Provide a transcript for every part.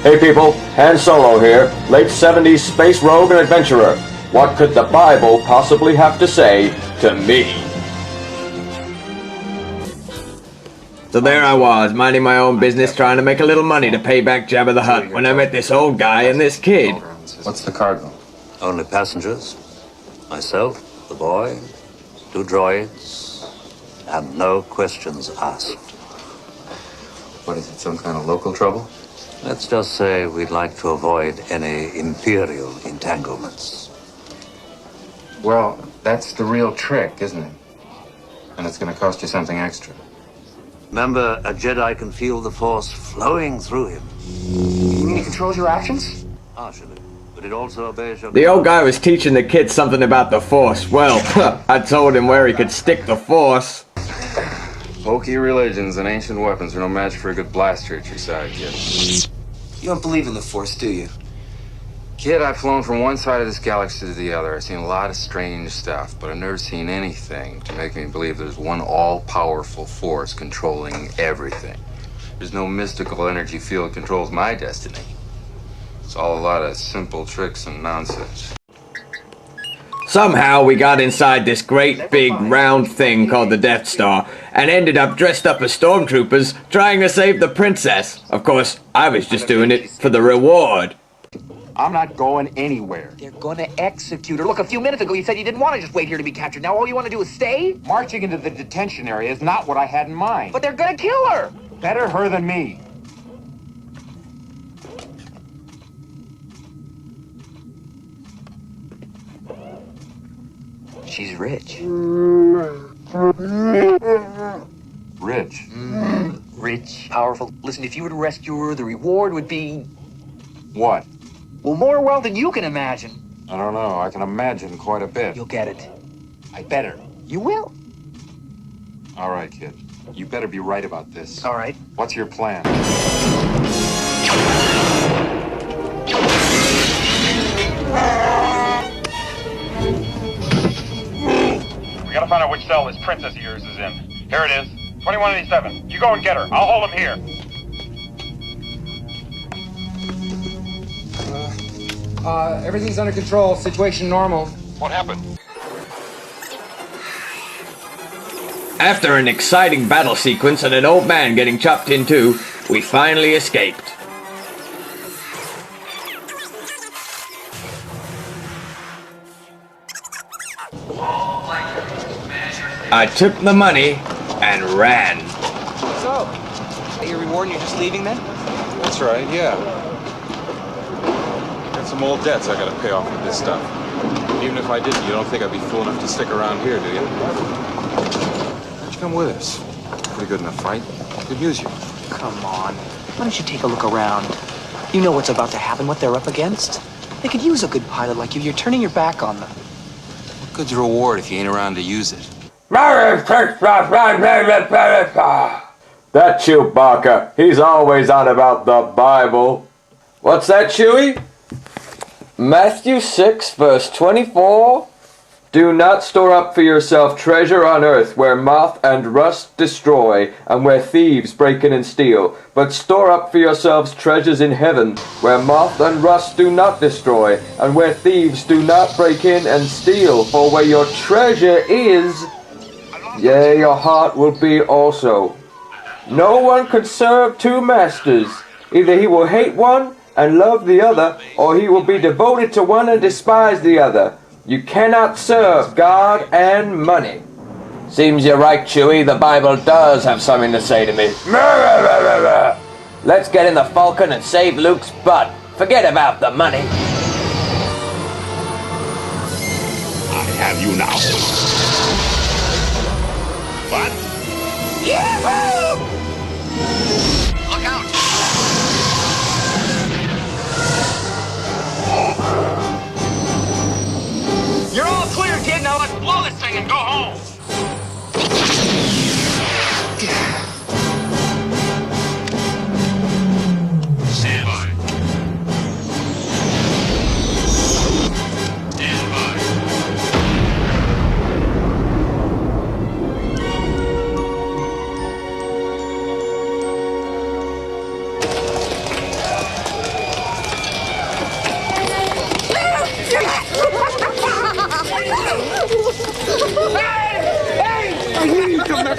Hey people, Han Solo here, late 70s space rogue and adventurer. What could the Bible possibly have to say to me? So there I was, minding my own business, trying to make a little money to pay back Jabba the Hutt, when I met this old guy and this kid. What's the cargo? Only passengers. Myself, the boy, 2 droids, and no questions asked. What is it, some kind of local trouble? Let's just say we'd like to avoid any imperial entanglements. Well, that's the real trick, isn't it? And it's going to cost you something extra. Remember, a Jedi can feel the Force flowing through him. You mean he controls your actions? Partially, but it also obeys your... The old guy was teaching the kid something about the Force. Well, I told him where he could stick the Force. Pokey religions and ancient weapons are no match for a good blaster at your side, kid. You don't believe in the Force, do you? Kid, I've flown from one side of this galaxy to the other. I've seen a lot of strange stuff, but I've never seen anything to make me believe there's one all-powerful force controlling everything. There's no mystical energy field controls my destiny. It's all a lot of simple tricks and nonsense. Somehow we got inside this great big round thing called the Death Star and ended up dressed up as stormtroopers trying to save the princess. Of course, I was just doing it for the reward. I'm not going anywhere. They're gonna execute her. Look, a few minutes ago you said you didn't want to just wait here to be captured. Now all you want to do is stay? Marching into the detention area is not what I had in mind. But they're gonna kill her! Better her than me. She's rich. Rich. Rich, powerful. Listen, if you were to rescue her, the reward would be... What? well, more wealth than you can imagine. I don't know. I can imagine quite a bit. You'll get it. I better. You will. All right, kid. You better be right about this. All right. What's your plan? We gotta find out which cell this princess of yours is in. Here it is. 2187. You go and get her. I'll hold him here. Everything's under control. Situation normal. What happened? After an exciting battle sequence and an old man getting chopped in two, we finally escaped. I took the money and ran. So, your reward and you're just leaving then? That's right, yeah. Got some old debts I gotta pay off with this stuff. Even if I didn't, you don't think I'd be fool enough to stick around here, do you? Why'd you come with us? Pretty good in a fight. Could use you. Come on. Why don't you take a look around? You know what's about to happen, what they're up against. They could use a good pilot like you. You're turning your back on them. What good's the reward if you ain't around to use it? That Chewbacca, he's always on about the Bible. What's that, Chewie? Matthew 6, verse 24? Do not store up for yourself treasure on earth, where moth and rust destroy, and where thieves break in and steal. But store up for yourselves treasures in heaven, where moth and rust do not destroy, and where thieves do not break in and steal. For where your treasure is, yea, your heart will be also. No one could serve 2 masters. Either he will hate one and love the other, or he will be devoted to one and despise the other. You cannot serve God and money. Seems you're right, Chewie. The Bible does have something to say to me. Let's get in the Falcon and save Luke's butt. Forget about the money. I have you now. What? Look out! You're all clear, kid. Now let's blow this thing and go home. Stand by. Stand by.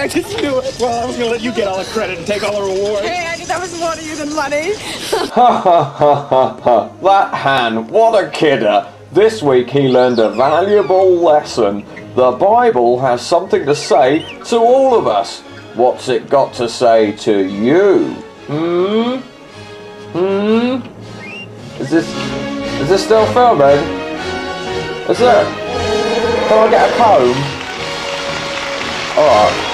I just knew it. Well, I was gonna let you get all the credit and take all the reward. Hey, I knew that was more to you than money. Ha ha ha ha ha. That Han, what a kidder. This week he learned a valuable lesson. The Bible has something to say to all of us. What's it got to say to you? Is this still filming? Is it? Can I get a comb? Alright.